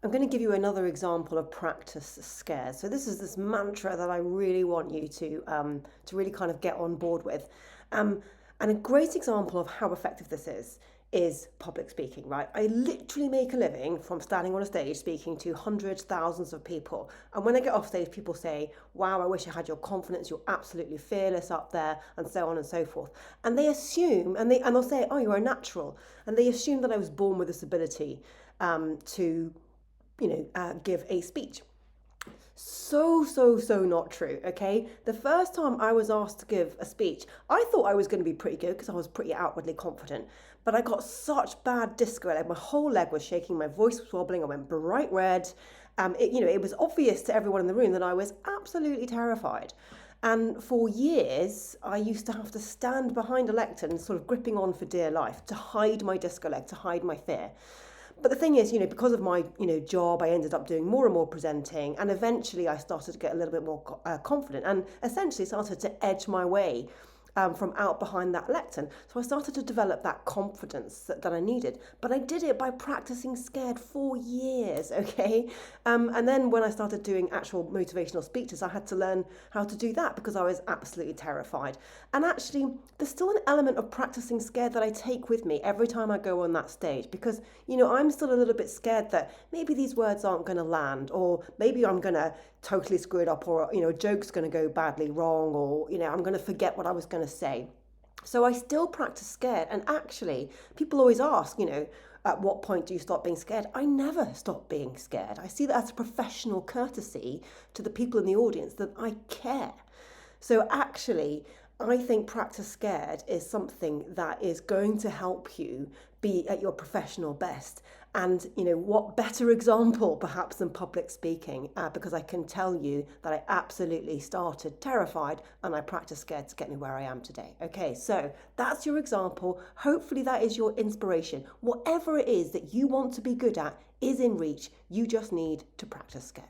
I'm going to give you another example of practice scared. So this is this mantra that I really want you to really kind of get on board with. Um, and a great example of how effective this is public speaking, right? I literally make a living from standing on a stage speaking to hundreds, thousands of people. And when I get off stage, people say, wow, I wish I had your confidence. You're absolutely fearless up there, and so on and so forth. And they assume, and they'll say, oh, you're a natural. And they assume that I was born with this ability to give a speech. So not true, okay? The first time I was asked to give a speech, I thought I was going to be pretty good because I was pretty outwardly confident. But I got such bad disco leg. My whole leg was shaking, my voice was wobbling, I went bright red. It was obvious to everyone in the room that I was absolutely terrified. And for years, I used to have to stand behind a lectern, sort of gripping on for dear life, to hide my disco leg, to hide my fear. But the thing is, because of my, job, I ended up doing more and more presenting, and eventually I started to get a little bit more confident, and essentially started to edge my way from out behind that lectern. So I started to develop that confidence that I needed. But I did it by practicing scared for years, okay? And then when I started doing actual motivational speeches, I had to learn how to do that because I was absolutely terrified. And actually, there's still an element of practicing scared that I take with me every time I go on that stage because, I'm still a little bit scared that maybe these words aren't going to land, or maybe I'm going to totally screw it up, or, a joke's going to go badly wrong, or, I'm going to forget what I was going to say. So I still practice scared. And actually, people always ask, at what point do you stop being scared? I never stop being scared. I see that as a professional courtesy to the people in the audience that I care. So actually, I think practice scared is something that is going to help you be at your professional best. And what better example perhaps than public speaking, because I can tell you that I absolutely started terrified and I practiced scared to get me where I am today. Okay, so that's your example. Hopefully that is your inspiration. Whatever it is that you want to be good at is in reach. You just need to practice scared.